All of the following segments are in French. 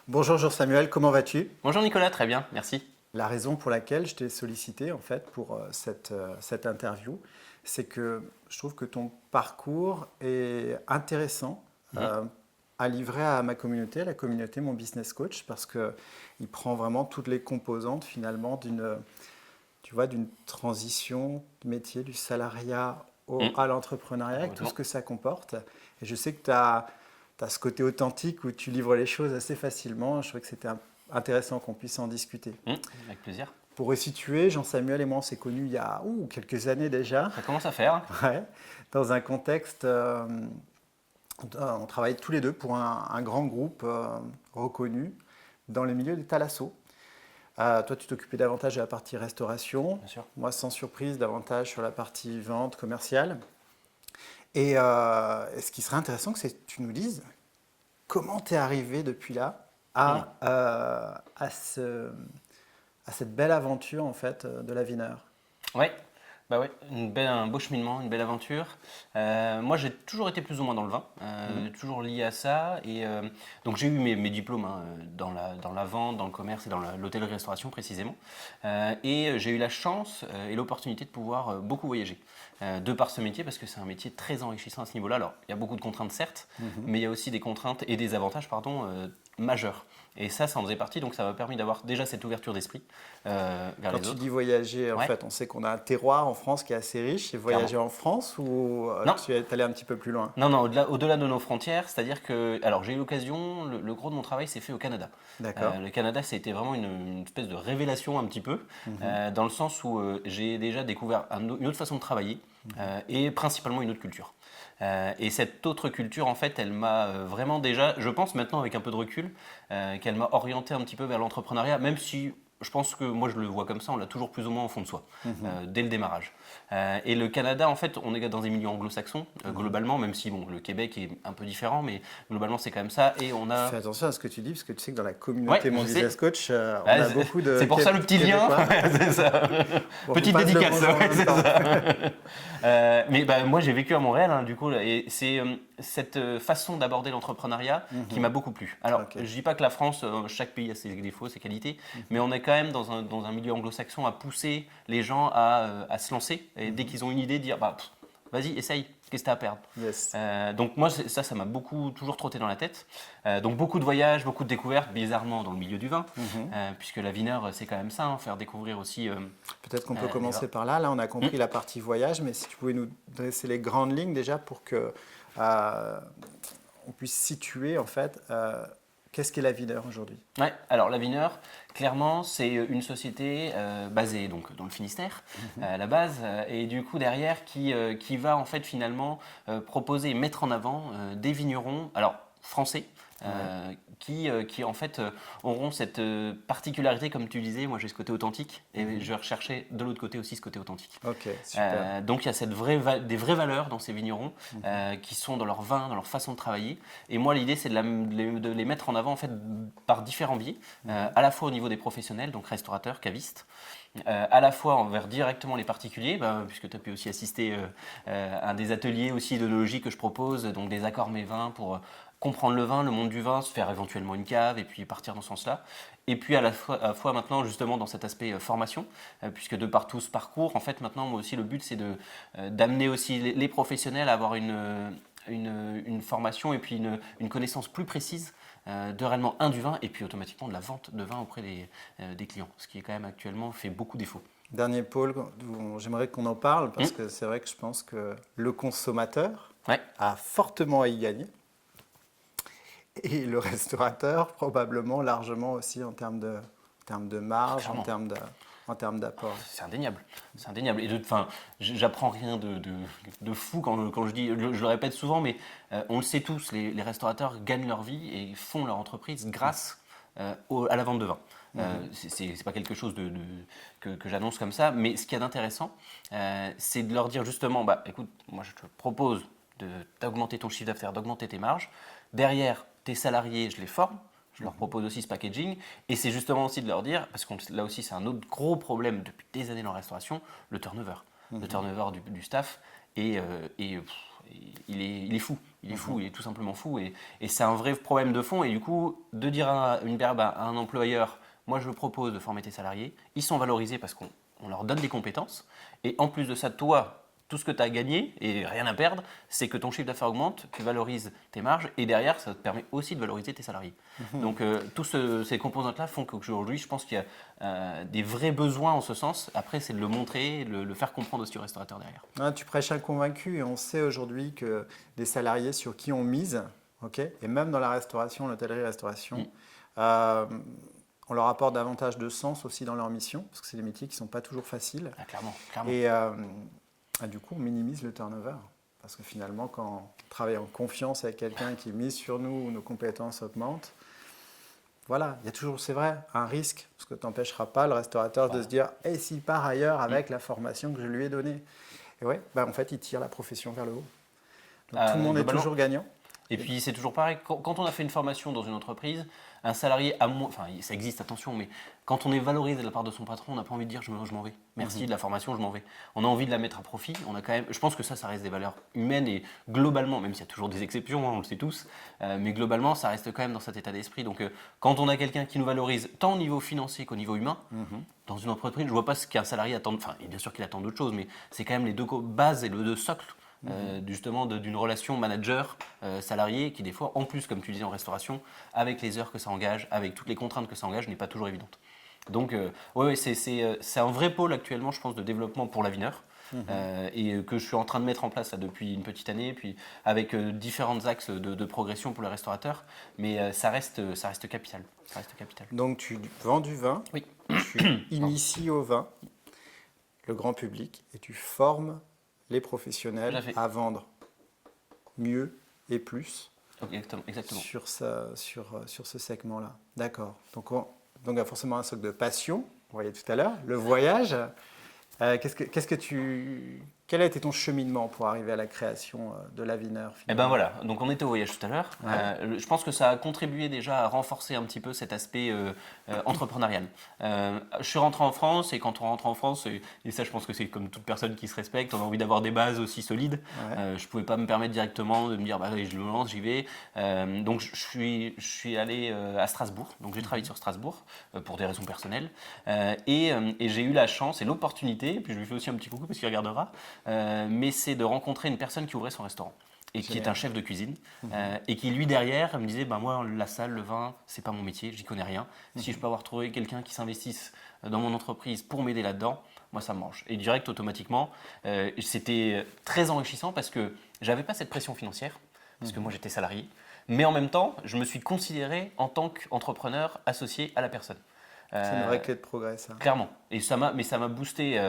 Bonjour Jean-Samuel, comment vas-tu? Bonjour Nicolas, très bien, merci. La raison pour laquelle je t'ai sollicité en fait pour cette interview, c'est que je trouve que ton parcours est intéressant à livrer à ma communauté, à la communauté Mon Business Coach, parce qu'il prend vraiment toutes les composantes finalement d'une transition du métier, du salariat à l'entrepreneuriat, avec tout ce que ça comporte. Et je sais que tu as ce côté authentique où tu livres les choses assez facilement. Je trouvais que c'était intéressant qu'on puisse en discuter. Avec plaisir. Pour resituer, Jean-Samuel et moi, on s'est connus il y a quelques années déjà. Ça commence à faire. Ouais, dans un contexte, on travaillait tous les deux pour un grand groupe reconnu dans les milieux des thalassos. Toi, tu t'occupais davantage de la partie restauration. Bien sûr. Moi, sans surprise, davantage sur la partie vente commerciale. Et ce qui serait intéressant, c'est que tu nous dises comment tu es arrivé depuis là à cette belle aventure en fait, de la Wiener. Ouais, bah ouais, un beau cheminement, une belle aventure. Moi, j'ai toujours été plus ou moins dans le vin, toujours lié à ça. Et donc, j'ai eu mes diplômes dans la vente, dans le commerce et dans l'hôtellerie-restauration précisément. Et j'ai eu la chance et l'opportunité de pouvoir beaucoup voyager. De par ce métier, parce que c'est un métier très enrichissant à ce niveau-là. Alors, il y a beaucoup de contraintes, certes, mais il y a aussi des contraintes et des avantages, majeurs. Et ça en faisait partie, donc ça m'a permis d'avoir déjà cette ouverture d'esprit vers les autres. Quand tu dis voyager, en fait, on sait qu'on a un terroir en France qui est assez riche. Et voyager en France ou tu es allé un petit peu plus loin? Non, au-delà de nos frontières, c'est-à-dire que, alors j'ai eu l'occasion, le gros de mon travail s'est fait au Canada. D'accord. Le Canada, c'était vraiment une espèce de révélation un petit peu, dans le sens où j'ai déjà découvert une autre façon de travailler et principalement une autre culture. Et cette autre culture, en fait, elle m'a vraiment déjà, je pense maintenant avec un peu de recul, qu'elle m'a orienté un petit peu vers l'entrepreneuriat, même si je pense que moi je le vois comme ça, on l'a toujours plus ou moins au fond de soi, dès le démarrage. Et le Canada, en fait, on est dans des milieux anglo-saxons, globalement, même si bon, le Québec est un peu différent, mais globalement c'est quand même ça. Et on a... Fais attention à ce que tu dis, parce que tu sais que dans la communauté Mon Business Coach, on Ah, a beaucoup de... C'est pour ça le petit lien, c'est ça. Bon, Petite dédicace, c'est ça. Mais moi j'ai vécu à Montréal, du coup, et c'est cette façon d'aborder l'entrepreneuriat qui m'a beaucoup plu. Alors, je dis pas que la France, chaque pays a ses défauts, ses qualités, mais on est quand même dans un milieu anglo-saxon à pousser les gens à se lancer, et dès qu'ils ont une idée, dire vas-y, essaye, qu'est-ce que tu as à perdre? Yes. Donc moi, ça m'a beaucoup toujours trotté dans la tête. Donc beaucoup de voyages, beaucoup de découvertes, bizarrement dans le milieu du vin, puisque la Wiener, c'est quand même ça, faire découvrir aussi... Peut-être qu'on peut commencer par là. Là, on a compris la partie voyage, mais si tu pouvais nous dresser les grandes lignes déjà pour que on puisse situer en fait qu'est-ce qu'est la Wiener aujourd'hui? Ouais, alors la Wiener, clairement, c'est une société basée donc dans le Finistère à la base, et du coup derrière qui va en fait finalement proposer et mettre en avant des vignerons, alors français. Qui en fait auront cette particularité, comme tu disais, moi j'ai ce côté authentique et je recherchais de l'autre côté aussi ce côté authentique. Ok, super. Donc il y a des vraies valeurs dans ces vignerons qui sont dans leur vin, dans leur façon de travailler. Et moi l'idée c'est de les mettre en avant en fait par différents biais, à la fois au niveau des professionnels, donc restaurateurs, cavistes, à la fois envers directement les particuliers, puisque tu as pu aussi assister à des ateliers aussi d'œnologie que je propose, donc des accords mes vins pour comprendre le vin, le monde du vin, se faire éventuellement une cave et puis partir dans ce sens-là. Et puis à la fois maintenant justement dans cet aspect formation, puisque de par tout ce parcours, en fait maintenant moi aussi le but c'est d'amener aussi les professionnels à avoir une formation et puis une connaissance plus précise de réellement du vin et puis automatiquement de la vente de vin auprès des clients, ce qui est quand même actuellement fait beaucoup défaut. Dernier pôle dont j'aimerais qu'on en parle, parce que c'est vrai que je pense que le consommateur a fortement à y gagner. Et le restaurateur, probablement largement aussi en termes de marge, en termes d'apport. C'est indéniable. Et j'apprends rien de fou quand je dis, je le répète souvent, mais on le sait tous, les restaurateurs gagnent leur vie et font leur entreprise grâce à la vente de vin. C'est pas quelque chose que j'annonce comme ça, mais ce qu'il y a d'intéressant, c'est de leur dire justement, écoute, moi je te propose d'augmenter ton chiffre d'affaires, d'augmenter tes marges. Derrière, tes salariés, je les forme, je leur propose aussi ce packaging. Et c'est justement aussi de leur dire, parce que là aussi c'est un autre gros problème depuis des années dans la restauration, le turnover. Le turnover du staff il est fou. Il est fou, il est tout simplement fou. Et c'est un vrai problème de fond. Et du coup, de dire à un employeur, moi je propose de former tes salariés, ils sont valorisés parce qu'on leur donne des compétences. Et en plus de ça, toi, tout ce que tu as gagné et rien à perdre, c'est que ton chiffre d'affaires augmente, tu valorises tes marges et derrière, ça te permet aussi de valoriser tes salariés. Donc, tous ces composantes-là font qu'aujourd'hui, je pense qu'il y a des vrais besoins en ce sens. Après, c'est de le montrer, le faire comprendre aussi aux restaurateurs derrière. Ah, tu prêches un convaincu et on sait aujourd'hui que les salariés sur qui on mise, ok, et même dans la restauration, l'hôtellerie-restauration, euh, on leur apporte davantage de sens aussi dans leur mission, parce que c'est des métiers qui ne sont pas toujours faciles. Ah, clairement, clairement. Et du coup, on minimise le turnover. Parce que finalement, quand on travaille en confiance avec quelqu'un qui mise sur nous, où nos compétences augmentent, voilà, il y a toujours, c'est vrai, un risque, parce que tu n'empêcheras pas le restaurateur de se dire « Et s'il part ailleurs avec la formation que je lui ai donnée ?» Et ouais, en fait, il tire la profession vers le haut. Donc tout le monde est toujours gagnant. Et puis c'est toujours pareil, quand on a fait une formation dans une entreprise, un salarié, enfin ça existe, attention, mais quand on est valorisé de la part de son patron, on n'a pas envie de dire je m'en vais. Merci de la formation, je m'en vais. On a envie de la mettre à profit. On a quand même, je pense que ça reste des valeurs humaines et globalement, même s'il y a toujours des exceptions, on le sait tous, mais globalement, ça reste quand même dans cet état d'esprit. Donc quand on a quelqu'un qui nous valorise tant au niveau financier qu'au niveau humain, dans une entreprise, je ne vois pas ce qu'un salarié attend. Enfin, bien sûr qu'il attend d'autres choses, mais c'est quand même les deux bases et le deux socles. Justement d'une relation manager-salarié qui des fois, en plus comme tu disais en restauration, avec les heures que ça engage, avec toutes les contraintes que ça engage, n'est pas toujours évidente. Donc c'est un vrai pôle actuellement, je pense, de développement pour l'avineur. Et que je suis en train de mettre en place là, depuis une petite année, puis avec différents axes de progression pour les restaurateurs, mais ça reste capital. Ça reste capital. Donc tu vends du vin, oui. Tu inities au vin le grand public et tu formes les professionnels à vendre mieux et plus exactement. Sur ce segment-là. D'accord. Donc il y a forcément un socle de passion, on voyait tout à l'heure, le voyage. Quel a été ton cheminement pour arriver à la création de l'Avineur? Eh ben voilà, donc on était au voyage tout à l'heure. Ouais. Je pense que ça a contribué déjà à renforcer un petit peu cet aspect entrepreneurial. Je suis rentré en France et quand on rentre en France, et ça je pense que c'est comme toute personne qui se respecte, on a envie d'avoir des bases aussi solides. Ouais. Je ne pouvais pas me permettre directement de me dire bah, je me lance, j'y vais. Donc je suis allé à Strasbourg, donc j'ai travaillé sur Strasbourg pour des raisons personnelles. Et j'ai eu la chance et l'opportunité, puis je lui fais aussi un petit coucou parce qu'il regardera, mais c'est de rencontrer une personne qui ouvrait son restaurant et qui est un chef de cuisine et qui lui derrière me disait bah, moi la salle, le vin, c'est pas mon métier, j'y connais rien. Si je peux avoir trouvé quelqu'un qui s'investisse dans mon entreprise pour m'aider là-dedans, moi ça me mange. Et direct automatiquement, c'était très enrichissant parce que j'avais pas cette pression financière parce que moi j'étais salarié, mais en même temps je me suis considéré en tant qu'entrepreneur associé à la personne. C'est une vraie clé de progrès, ça. Clairement. Et ça m'a boosté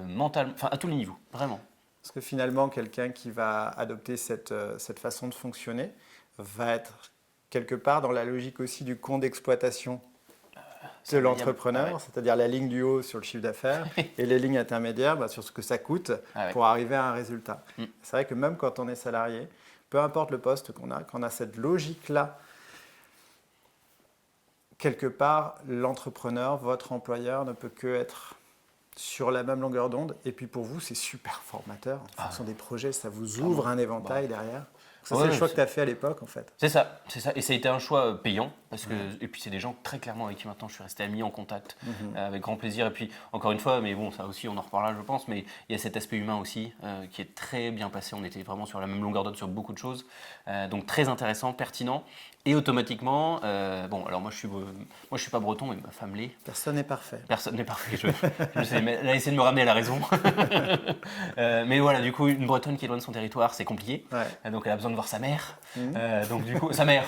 mentalement, enfin à tous les niveaux, vraiment. Parce que finalement, quelqu'un qui va adopter cette façon de fonctionner va être quelque part dans la logique aussi du compte d'exploitation de l'entrepreneur, c'est-à-dire la ligne du haut sur le chiffre d'affaires et les lignes intermédiaires sur ce que ça coûte pour arriver à un résultat. C'est vrai que même quand on est salarié, peu importe le poste qu'on a, quand on a cette logique-là, quelque part, l'entrepreneur, votre employeur ne peut que être sur la même longueur d'onde. Et puis pour vous, c'est super formateur. En fonction des projets, ça vous ouvre un éventail derrière. Ça, c'est le choix que tu as fait à l'époque, en fait. C'est ça. Et ça a été un choix payant. Parce que, et puis, c'est des gens très clairement avec qui maintenant je suis resté ami, en contact, avec grand plaisir. Et puis, encore une fois, mais bon, ça aussi, on en reparlera, je pense, mais il y a cet aspect humain aussi qui est très bien passé. On était vraiment sur la même longueur d'onde sur beaucoup de choses. Donc, très intéressant, pertinent. Et automatiquement, bon, alors moi je suis pas breton, mais ma femme l'est. Personne n'est parfait. Personne n'est parfait. Je sais, mais elle a essayé de me ramener à la raison. Mais voilà, du coup, une Bretonne qui est loin de son territoire, c'est compliqué. Ouais. Donc elle a besoin de voir sa mère. Donc du coup, sa mère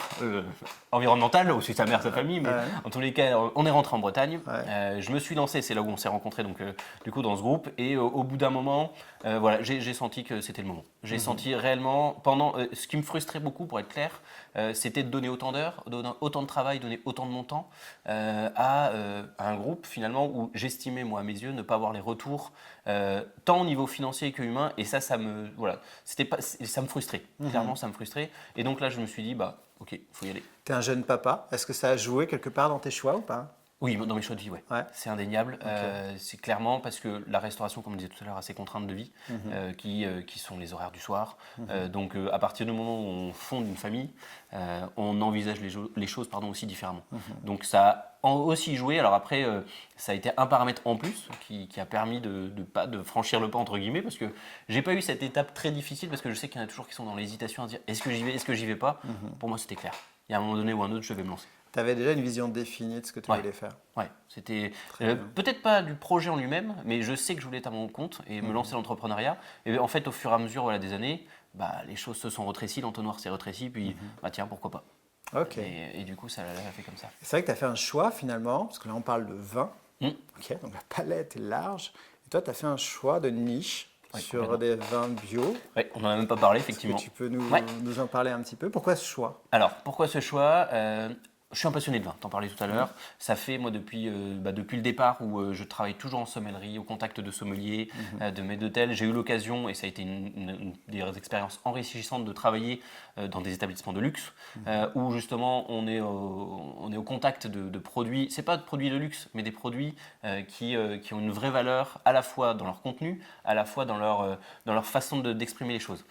environnementale, aussi sa mère, sa famille. Mais en tous les cas, on est rentré en Bretagne. Je me suis lancé, c'est là où on s'est rencontrés, donc du coup dans ce groupe. Et au bout d'un moment, voilà, j'ai senti que c'était le moment. J'ai senti réellement, ce qui me frustrait beaucoup, pour être clair, c'était de donner autant d'heures, donner autant de travail, donner autant de montant à un groupe finalement où j'estimais moi à mes yeux ne pas avoir les retours tant au niveau financier que humain, et ça me frustrait. Clairement ça me frustrait, et donc là je me suis dit bah ok, faut y aller. T'es un jeune papa, est-ce que ça a joué quelque part dans tes choix ou pas? Oui, dans mes choix de vie, ouais. Ouais. C'est indéniable. Ok. C'est clairement parce que la restauration, comme on disait tout à l'heure, a ses contraintes de vie, Mhm. qui sont les horaires du soir. Donc, à partir du moment où on fonde une famille, on envisage les choses pardon, aussi différemment. Donc, ça a aussi joué. Alors après, ça a été un paramètre en plus qui a permis de franchir le pas, entre guillemets, parce que j'ai pas eu cette étape très difficile, parce que je sais qu'il y en a toujours qui sont dans l'hésitation à se dire est-ce que j'y vais, est-ce que j'y vais pas. Pour moi, c'était clair. Il y a un moment donné ou un autre, je vais me lancer. Tu avais déjà une vision définie de ce que tu Ouais. voulais faire. Ouais, c'était Très bien. peut-être pas du projet en lui-même, mais je sais que je voulais être à mon compte et me lancer dans l'entrepreneuriat. Et en fait, au fur et à mesure voilà, des années, les choses se sont rétrécies, l'entonnoir s'est rétréci, puis tiens, pourquoi pas. Ok. Et du coup, ça l'a fait comme ça. C'est vrai que tu as fait un choix finalement, parce que là on parle de vin. Mm. Ok, donc la palette est large. Et toi, tu as fait un choix de niche Ouais, sur complètement. des vins bio. Ouais, on n'en a même pas parlé, Est-ce que effectivement. tu peux nous, Ouais. nous en parler un petit peu? Pourquoi ce choix? Alors, pourquoi ce choix Je suis un passionné de vin, t'en parlais tout à l'heure. Ça fait, moi, depuis le départ où je travaille toujours en sommellerie, au contact de sommeliers, de maîtres d'hôtel, j'ai eu l'occasion, et ça a été des expériences enrichissantes, de travailler dans des établissements de luxe, où justement on est au contact de produits, c'est pas de produits de luxe, mais des produits qui ont une vraie valeur à la fois dans leur contenu, à la fois dans leur façon d'exprimer les choses.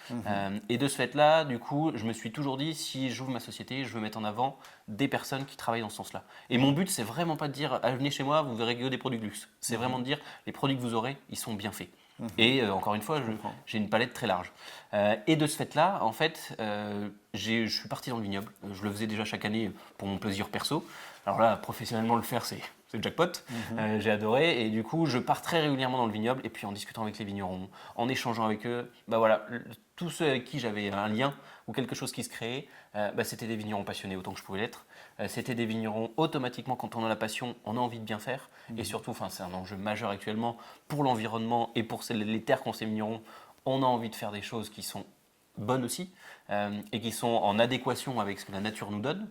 Et de ce fait-là, du coup, je me suis toujours dit, si j'ouvre ma société, je veux mettre en avant des personnes qui travaillent dans ce sens-là. Et mon but, c'est vraiment pas de dire, ah, venez chez moi, vous verrez que des produits de luxe. C'est vraiment de dire, les produits que vous aurez, ils sont bien faits. Et encore une fois, comprends. j'ai une palette très large. Et de ce fait-là, en fait, je suis parti dans le vignoble. Je le faisais déjà chaque année pour mon plaisir perso. Alors là, professionnellement, le faire, c'est le jackpot. J'ai adoré. Et du coup, je pars très régulièrement dans le vignoble. Et puis, en discutant avec les vignerons, en échangeant avec eux, tous ceux avec qui j'avais un lien ou quelque chose qui se créait, c'était des vignerons passionnés autant que je pouvais l'être. C'était des vignerons, automatiquement, quand on a la passion, on a envie de bien faire. Et surtout, c'est un enjeu majeur actuellement pour l'environnement et pour les terres qu'ont ces vignerons. On a envie de faire des choses qui sont bonnes aussi et qui sont en adéquation avec ce que la nature nous donne.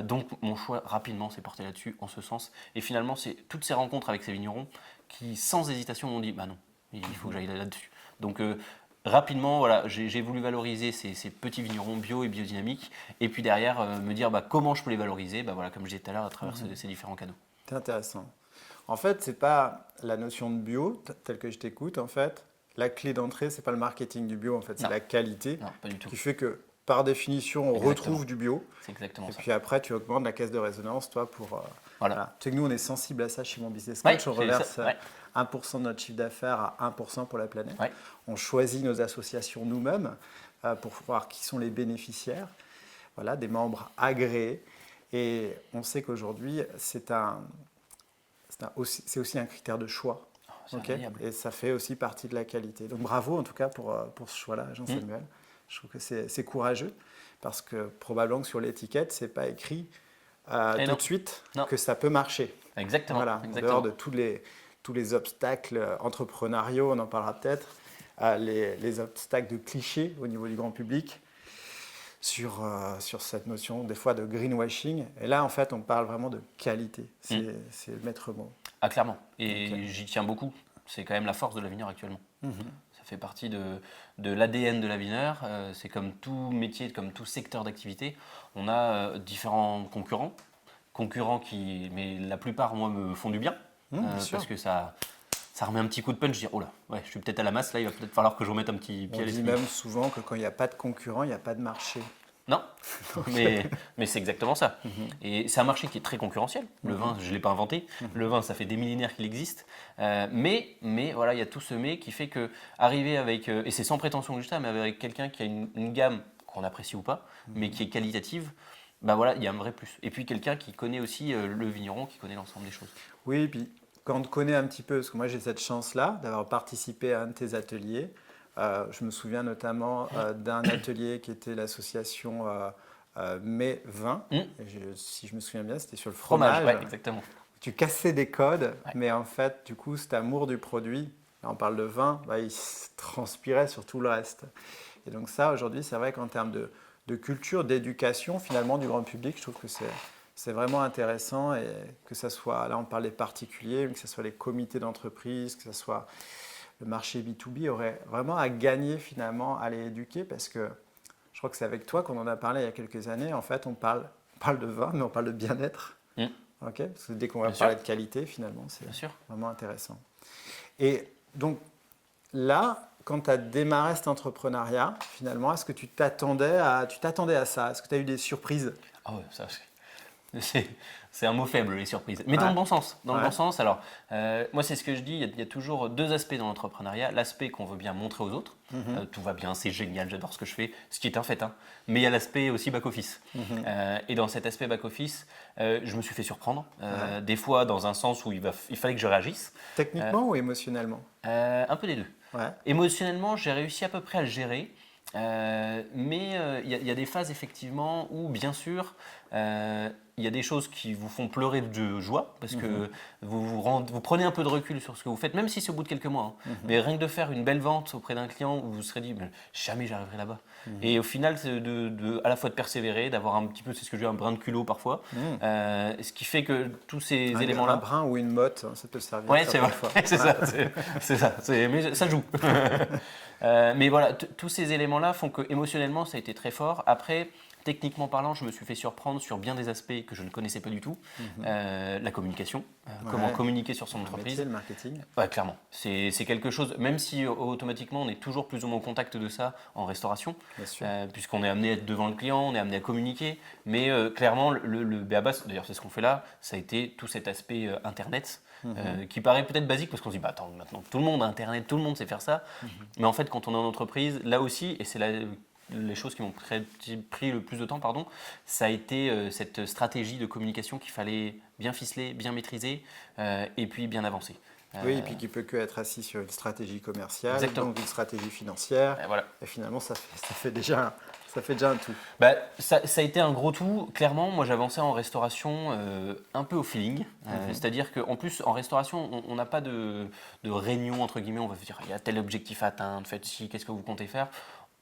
Donc mon choix rapidement s'est porté là-dessus en ce sens. Et finalement, c'est toutes ces rencontres avec ces vignerons qui, sans hésitation, m'ont dit bah non, il faut que j'aille là-dessus. Donc rapidement, voilà, j'ai voulu valoriser ces petits vignerons bio et biodynamiques, et puis derrière me dire comment je peux les valoriser, voilà, comme je disais tout à l'heure, à travers ces différents canaux. C'est intéressant. En fait, c'est pas la notion de bio, telle que je t'écoute, en fait. La clé d'entrée, c'est pas le marketing du bio, en fait, c'est Non. la qualité Non, pas du tout. qui fait que, par définition, on Exactement. retrouve du bio. C'est exactement Et ça. puis après, tu augmentes la caisse de résonance, toi, pour... Voilà. Tu sais que nous, on est sensible à ça chez Mon Business Ouais, Coach. On c'est reverse ça, ouais. 1% de notre chiffre d'affaires à 1% pour la planète. Ouais. On choisit nos associations nous-mêmes pour voir qui sont les bénéficiaires. Voilà, des membres agréés. Et on sait qu'aujourd'hui, c'est aussi un critère de choix. C'est Ok. indéniable. Et ça fait aussi partie de la qualité. Donc bravo en tout cas pour ce choix-là, Jean-Samuel. Je trouve que c'est courageux parce que probablement que sur l'étiquette, c'est pas écrit tout non. de suite Non. que ça peut marcher. Exactement. Voilà, en Exactement. dehors de tous les obstacles entrepreneuriaux, on en parlera peut-être, les obstacles de clichés au niveau du grand public sur cette notion des fois de greenwashing. Et là, en fait, on parle vraiment de qualité. C'est le maître mot. Ah, clairement. Et Ok. j'y tiens beaucoup. C'est quand même la force de l'avenir actuellement. Ça fait partie de l'ADN de l'avenir. C'est comme tout métier, comme tout secteur d'activité. On a différents concurrents qui, mais la plupart, moi, me font du bien. Bien sûr. Parce que ça remet un petit coup de punch. Je dis, oh là, ouais, je suis peut-être à la masse, là, il va peut-être falloir que je remette un petit pied On à dit l'étrier. même souvent que quand il n'y a pas de concurrent, il n'y a pas de marché. Non, mais c'est exactement ça. Et c'est un marché qui est très concurrentiel. Le vin, je ne l'ai pas inventé. Le vin, ça fait des millénaires qu'il existe. Mais voilà, il y a tout ce mais qui fait que arriver avec, et c'est sans prétention que je dis ça, mais avec quelqu'un qui a une gamme qu'on apprécie ou pas, mais qui est qualitative, voilà, il y a un vrai plus. Et puis quelqu'un qui connaît aussi le vigneron, qui connaît l'ensemble des choses. Oui, puis quand on te connaît un petit peu, parce que moi j'ai cette chance-là d'avoir participé à un de tes ateliers. Je me souviens notamment d'un atelier qui était l'association Mai 20. Mm. Si je me souviens bien, c'était sur le Fromage, fromage. ouais, exactement. Tu cassais des codes, Ouais. mais en fait, du coup, cet amour du produit, là on parle de vin, il se transpirait sur tout le reste. Et donc ça, aujourd'hui, c'est vrai qu'en termes de culture, d'éducation, finalement, du grand public, je trouve que c'est vraiment intéressant. Et que ce soit, là on parle des particuliers, mais que ce soit les comités d'entreprise, que ce soit le marché B2B, aurait vraiment à gagner finalement à les éduquer parce que je crois que c'est avec toi qu'on en a parlé il y a quelques années. En fait, on parle de vin, mais on parle de bien-être. Ok, parce que dès qu'on va Bien parler sûr. de qualité, finalement, c'est Bien sûr. vraiment intéressant. Et donc là, quand tu as démarré cet entrepreneuriat, finalement, est-ce que tu t'attendais à ça? Est-ce que tu as eu des surprises? Ah ouais, ça, c'est c'est un mot faible, les surprises. Mais dans Ouais, le bon sens. Dans le ouais, bon sens. Alors, moi, c'est ce que je dis. Il y a toujours deux aspects dans l'entrepreneuriat. L'aspect qu'on veut bien montrer aux autres. mhm, Tout va bien, c'est génial, j'adore ce que je fais, ce qui est un fait. Hein. Mais il y a l'aspect aussi back-office. mhm, Et dans cet aspect back-office, je me suis fait surprendre. ouais. Des fois, dans un sens où il fallait que je réagisse. Euh, Techniquement ou émotionnellement? un peu des deux. Ouais. Émotionnellement, j'ai réussi à peu près à le gérer. Mais il y a des phases effectivement où, bien sûr, il y a des choses qui vous font pleurer de joie parce Mhm, que vous prenez un peu de recul sur ce que vous faites, même si c'est au bout de quelques mois. Hein. mhm, Mais rien que de faire une belle vente auprès d'un client où vous vous serez dit, mais jamais j'arriverai là-bas. mhm, Et au final, c'est à la fois de persévérer, d'avoir un petit peu, c'est ce que je dis, un brin de culot parfois. mhm. Ce qui fait que tous ces Un éléments-là. brin ou une motte, hein, ça peut servir Ouais, c'est certaines vrai, fois. c'est ça, c'est ça, mais ça joue. Mais voilà, tous ces éléments-là font que émotionnellement, ça a été très fort. Après, techniquement parlant, je me suis fait surprendre sur bien des aspects que je ne connaissais pas du tout. Mhm. La communication, comment Ouais. communiquer sur son Un métier, entreprise. le marketing, Ouais, clairement, c'est quelque chose, même si automatiquement on est toujours plus ou moins au contact de ça en restauration, bien sûr. puisqu'on est amené à être devant le client, on est amené à communiquer, mais clairement le b.a.-ba, d'ailleurs c'est ce qu'on fait là, ça a été tout cet aspect Internet, Mhm, qui paraît peut-être basique parce qu'on se dit, bah attends, maintenant tout le monde a Internet, tout le monde sait faire ça, mhm. mais en fait quand on est en entreprise, là aussi, et c'est là les choses qui m'ont pris le plus de temps, pardon, ça a été cette stratégie de communication qu'il fallait bien ficeler, bien maîtriser, et puis bien avancer. Oui, et puis qui peut que être assis sur une stratégie commerciale, Exactement. donc une stratégie financière, Voilà. et finalement ça fait déjà un tout. Bah, ça a été un gros tout. Clairement, moi j'avançais en restauration un peu au feeling. Mhm, C'est-à-dire qu'en plus, en restauration, on n'a pas de réunion, entre guillemets. On va se dire, il y a tel objectif à atteindre, faites ci, qu'est-ce que vous comptez faire.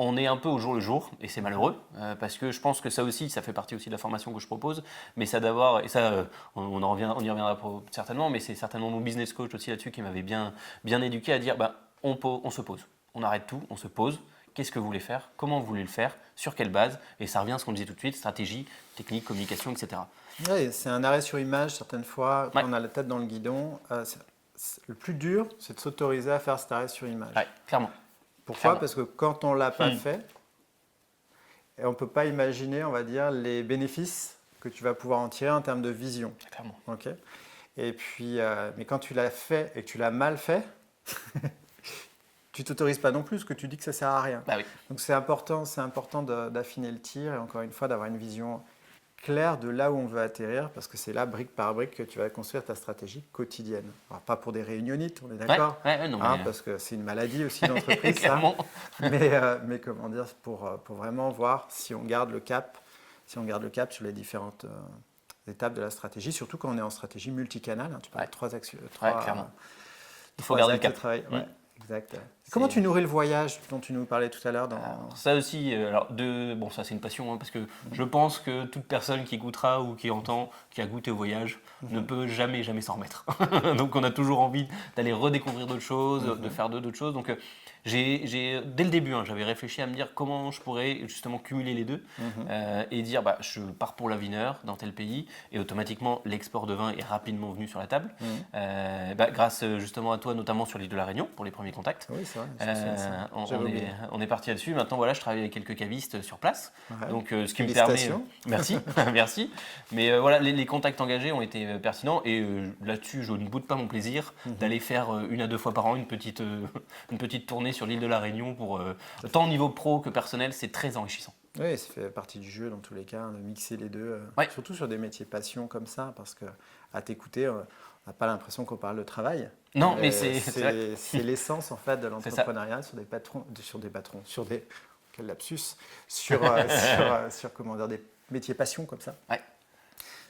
On est un peu au jour le jour, et c'est mhm. malheureux, parce que je pense que ça aussi, ça fait partie aussi de la formation que je propose, mais ça d'avoir, et ça, on y reviendra certainement, mais c'est certainement mon business coach aussi là-dessus qui m'avait bien éduqué à dire, bah, on se pose, on arrête tout, on se pose, qu'est-ce que vous voulez faire, comment vous voulez le faire, sur quelle base, et ça revient à ce qu'on disait tout de suite, stratégie, technique, communication, etc. Ouais, c'est un arrêt sur image certaines fois, Ouais, quand on a la tête dans le guidon. Le plus dur, c'est de s'autoriser à faire cet arrêt sur ouais, image. clairement, Pourquoi? clairement. Parce que quand on ne l'a pas Hmm, fait, et on ne peut pas imaginer, on va dire, les bénéfices que tu vas pouvoir en tirer en termes de vision. clairement. Ok. Et puis, mais quand tu l'as fait et que tu l'as mal fait, tu t'autorises pas non plus, parce que tu dis que ça sert à rien. Bah oui, Donc c'est important d'affiner le tir et encore une fois d'avoir une vision claire de là où on veut atterrir, parce que c'est là, brique par brique, que tu vas construire ta stratégie quotidienne. Alors, pas pour des réunionites, on est ouais, d'accord, ouais, ouais, non hein, mais parce que c'est une maladie aussi d'entreprise, ça. clairement. Mais comment dire, pour vraiment voir si on garde le cap, sur les différentes étapes de la stratégie, surtout quand on est en stratégie multicanale. Hein, tu parles Ouais, de trois axes, ouais, clairement. Il faut trois garder le axes de cap. travail. Hmm. Ouais, exact. C'est- Comment tu nourris le voyage dont tu nous parlais tout à l'heure Alors, ça aussi, bon, ça c'est une passion, hein, parce que je pense que toute personne qui goûtera ou qui entend, qui a goûté au voyage, ne peut jamais, jamais s'en remettre. Donc on a toujours envie d'aller redécouvrir d'autres choses, de faire d'autres choses. Donc dès le début, hein, j'avais réfléchi à me dire comment je pourrais justement cumuler les deux et dire, bah, je pars pour la Wiener dans tel pays, et automatiquement l'export de vin est rapidement venu sur la table, bah, grâce justement à toi, notamment sur l'île de la Réunion, pour les premiers contacts. Oui, c'est vrai, je me souviens de ça. On, J'avais on oublié. est, on est parti là-dessus. Maintenant, voilà, je travaille avec quelques cavistes sur place. Ouais. Donc, ce qui me permet. Félicitations. Merci, merci. Mais voilà, les contacts engagés ont été pertinents. Et là-dessus, je ne boude pas mon plaisir d'aller faire une à deux fois par an une petite tournée sur l'île de la Réunion pour tant au niveau pro que personnel, c'est très enrichissant. Oui, ça fait partie du jeu dans tous les cas, de mixer les deux, Ouais. surtout sur des métiers passion comme ça, parce que à t'écouter, on n'a pas l'impression qu'on parle de travail. Non, mais c'est vrai. c'est l'essence en fait de C'est ça. l'entrepreneuriat sur des quel lapsus, sur comment dire, des métiers passion comme ça. Ouais.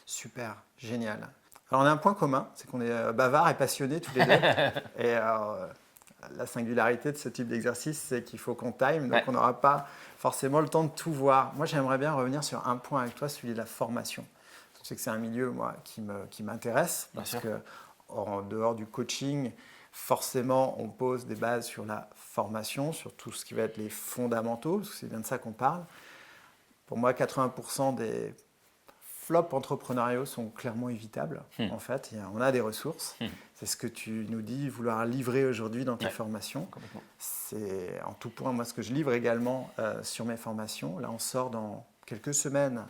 Super, génial. Alors on a un point commun, c'est qu'on est bavards et passionnés tous les deux. Et la singularité de ce type d'exercice, c'est qu'il faut qu'on time, donc Ouais. on n'aura pas forcément le temps de tout voir. Moi, j'aimerais bien revenir sur un point avec toi, celui de la formation. Je sais que c'est un milieu, moi, qui m'intéresse, Bien parce sûr. que en dehors du coaching, forcément, on pose des bases sur la formation, sur tout ce qui va être les fondamentaux, parce que c'est bien de ça qu'on parle. Pour moi, 80% des flops entrepreneuriaux sont clairement évitables. En fait, on a des ressources. C'est ce que tu nous dis, vouloir livrer aujourd'hui dans tes formations. Complètement. C'est en tout point, moi, ce que je livre également sur mes formations. Là, on sort dans quelques semaines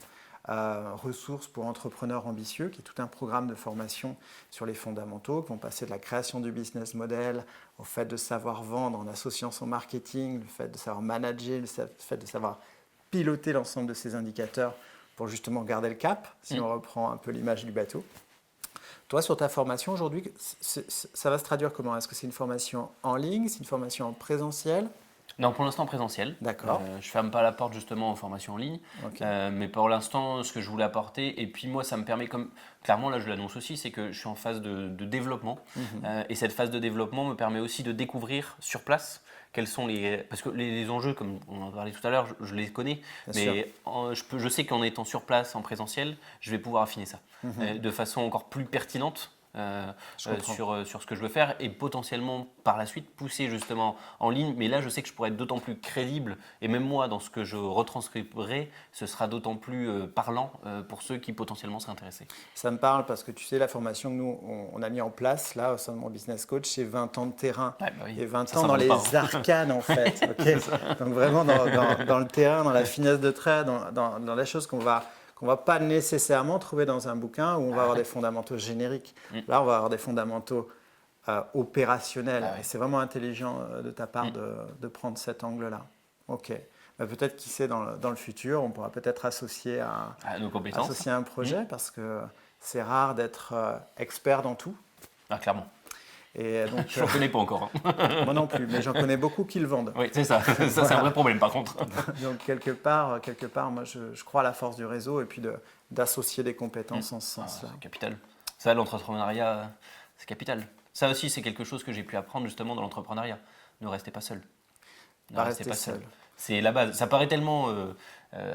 ressources pour entrepreneurs ambitieux, qui est tout un programme de formation sur les fondamentaux, qui vont passer de la création du business model au fait de savoir vendre en associant son marketing, le fait de savoir manager, le fait de savoir piloter l'ensemble de ces indicateurs pour justement garder le cap, si on reprend un peu l'image du bateau. Toi, sur ta formation aujourd'hui, ça va se traduire comment? Est-ce que c'est une formation en ligne, c'est une formation en présentiel? Non, pour l'instant présentiel. D'accord. Je ferme pas la porte justement aux formations en ligne. Ok. Mais pour l'instant, ce que je voulais apporter, et puis moi, ça me permet, comme clairement là je l'annonce aussi, c'est que je suis en phase de développement. Et cette phase de développement me permet aussi de découvrir sur place quels sont les. Parce que les enjeux, comme on en parlait tout à l'heure, je les connais. Bien Mais je sais qu'en étant sur place, en présentiel, je vais pouvoir affiner ça de façon encore plus pertinente. Sur ce que je veux faire et potentiellement par la suite pousser justement en ligne. Mais là, je sais que je pourrais être d'autant plus crédible et même moi, dans ce que je retranscrirai, ce sera d'autant plus parlant pour ceux qui potentiellement seraient intéressés. Ça me parle parce que tu sais, la formation que nous, on a mis en place là au sein de mon business coach, c'est 20 ans de terrain et 20 ans dans les arcanes en fait. Okay. Donc vraiment dans le terrain, dans la finesse de trait, dans les choses qu'on va pas nécessairement trouver dans un bouquin où on va avoir des fondamentaux génériques. Là, on va avoir des fondamentaux opérationnels. Et c'est vraiment intelligent de ta part de prendre cet angle-là. Ok. Bah, peut-être, qui sait, dans le futur, on pourra peut-être associer nos compétences. Associer un projet parce que c'est rare d'être expert dans tout. Ah, clairement. Et donc, je n'en connais pas encore. Hein. Moi non plus, mais j'en connais beaucoup qui le vendent. Oui, c'est ça. Ça, c'est un vrai problème par contre. Donc, quelque part moi, je crois à la force du réseau et puis d'associer des compétences en ce sens-là. C'est capital. Ça, l'entrepreneuriat, c'est capital. Ça aussi, c'est quelque chose que j'ai pu apprendre justement dans l'entrepreneuriat. Ne restez pas seul. Ne restez pas seul. C'est la base. Ça paraît tellement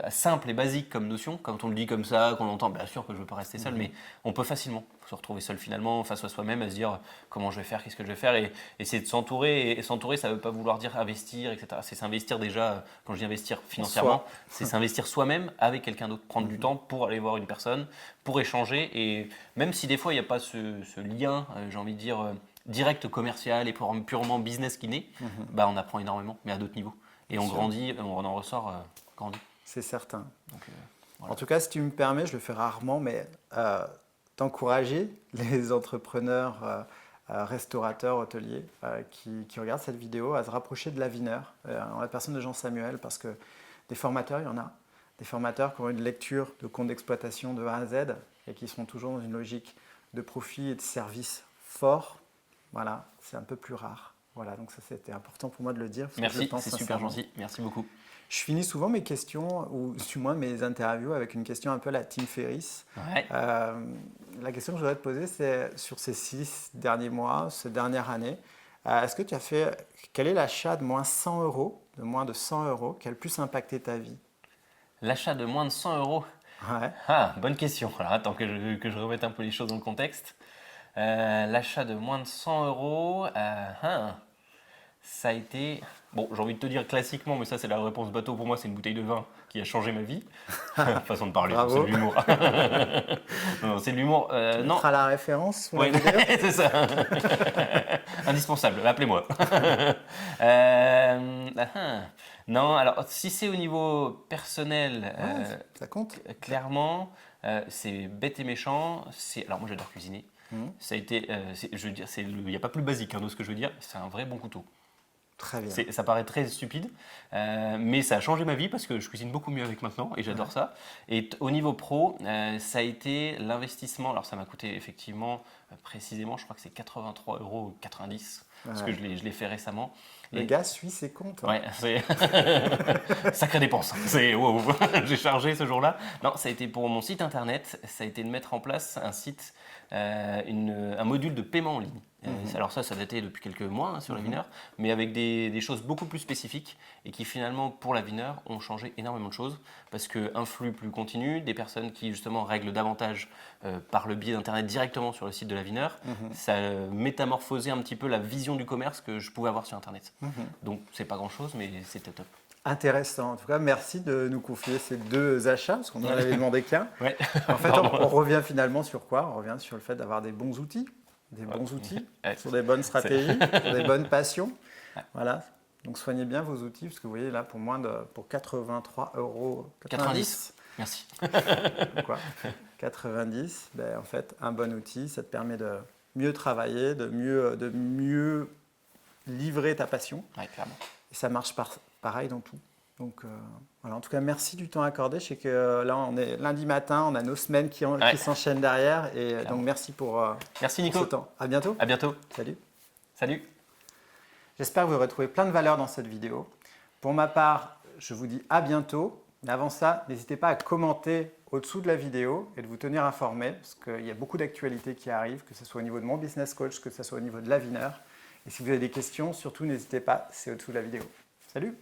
simple et basique comme notion, quand on le dit comme ça, qu'on l'entend, bien sûr que je ne veux pas rester seul, mais on peut facilement se retrouver seul finalement, face à soi-même, à se dire comment je vais faire, qu'est-ce que je vais faire, et essayer de s'entourer. Et s'entourer, ça ne veut pas vouloir dire investir, etc. C'est s'investir déjà, quand je dis investir financièrement, c'est s'investir soi-même avec quelqu'un d'autre, prendre du temps pour aller voir une personne, pour échanger, et même si des fois il n'y a pas ce lien, j'ai envie de dire, direct commercial et purement business qui naît, bah, on apprend énormément, mais à d'autres niveaux. Et on grandit, on en ressort grandi. C'est certain. Donc, voilà. En tout cas, si tu me permets, je le fais rarement, mais d'encourager les entrepreneurs, restaurateurs, hôteliers qui regardent cette vidéo à se rapprocher de l'Avineur, en la personne de Jean Samuel, parce que des formateurs, il y en a. Des formateurs qui ont une lecture de compte d'exploitation de A à Z et qui seront toujours dans une logique de profit et de service fort. Voilà, c'est un peu plus rare. Voilà, donc ça c'était important pour moi de le dire. Merci, c'est super gentil. Merci beaucoup. Je finis souvent mes questions, ou du moins mes interviews, avec une question un peu à la Tim Ferriss. Ouais. La question que je voudrais te poser, c'est sur ces 6 derniers mois, cette dernière année, est-ce que tu as fait, quel est l'achat de moins 100 euros, de moins de 100 euros, qui a le plus impacté ta vie? L'achat de moins de 100 euros. Ouais. Ah, bonne question. Alors attends que je remette un peu les choses dans le contexte. L'achat de moins de 100 euros, ça a été, bon, j'ai envie de te dire classiquement, mais ça c'est la réponse bateau pour moi, c'est une bouteille de vin qui a changé ma vie. Façon de parler, c'est de l'humour. Non, c'est de l'humour. Tu feras la référence sous la vidéo. C'est ça. Indispensable, appelez-moi. Non, alors si c'est au niveau personnel, ça compte. Clairement, c'est bête et méchant. Alors moi j'adore cuisiner. Ça a été, je veux dire, il n'y a pas plus basique de ce que je veux dire. C'est un vrai bon couteau. Très bien. Ça paraît très stupide, mais ça a changé ma vie parce que je cuisine beaucoup mieux avec maintenant et j'adore ça. Et au niveau pro, ça a été l'investissement. Alors ça m'a coûté effectivement, précisément, je crois que c'est 83,90 € parce que je l'ai fait récemment. Le gars suit ses comptes. Ouais, c'est sacrée dépense. Wow. J'ai chargé ce jour-là. Non, ça a été pour mon site internet. Ça a été de mettre en place un site, un module de paiement en ligne. Alors ça datait depuis quelques mois sur l'Avineur, mais avec des choses beaucoup plus spécifiques et qui finalement pour l'Avineur ont changé énormément de choses parce qu'un flux plus continu, des personnes qui justement règlent davantage par le biais d'internet directement sur le site de l'Avineur, ça a métamorphosé un petit peu la vision du commerce que je pouvais avoir sur internet. Donc c'est pas grand chose, mais c'était top. Intéressant. En tout cas, merci de nous confier ces 2 achats, parce qu'on n'en avait demandé qu'un. Ouais. En fait, on revient finalement sur quoi? On revient sur le fait d'avoir des bons outils, Ouais. sur des bonnes stratégies, sur des bonnes passions. Voilà. Donc soignez bien vos outils, parce que vous voyez là, pour 83,90 €. 90. Merci. Quoi 90, ben, en fait, un bon outil, ça te permet de mieux travailler, de mieux livrer ta passion. Ouais, clairement. Et ça marche pareil dans tout. Donc voilà, en tout cas, merci du temps accordé. Je sais que là, on est lundi matin, on a nos semaines qui s'enchaînent derrière. Et donc, merci pour Merci Nico. ce temps. À bientôt. À bientôt. Salut. Salut. J'espère que vous aurez trouvé plein de valeur dans cette vidéo. Pour ma part, je vous dis à bientôt. Mais avant ça, n'hésitez pas à commenter au-dessous de la vidéo et de vous tenir informé, parce qu'il y a beaucoup d'actualités qui arrivent, que ce soit au niveau de mon business coach, que ce soit au niveau de l'Avineur. Et si vous avez des questions, surtout n'hésitez pas, c'est au-dessous de la vidéo. Salut!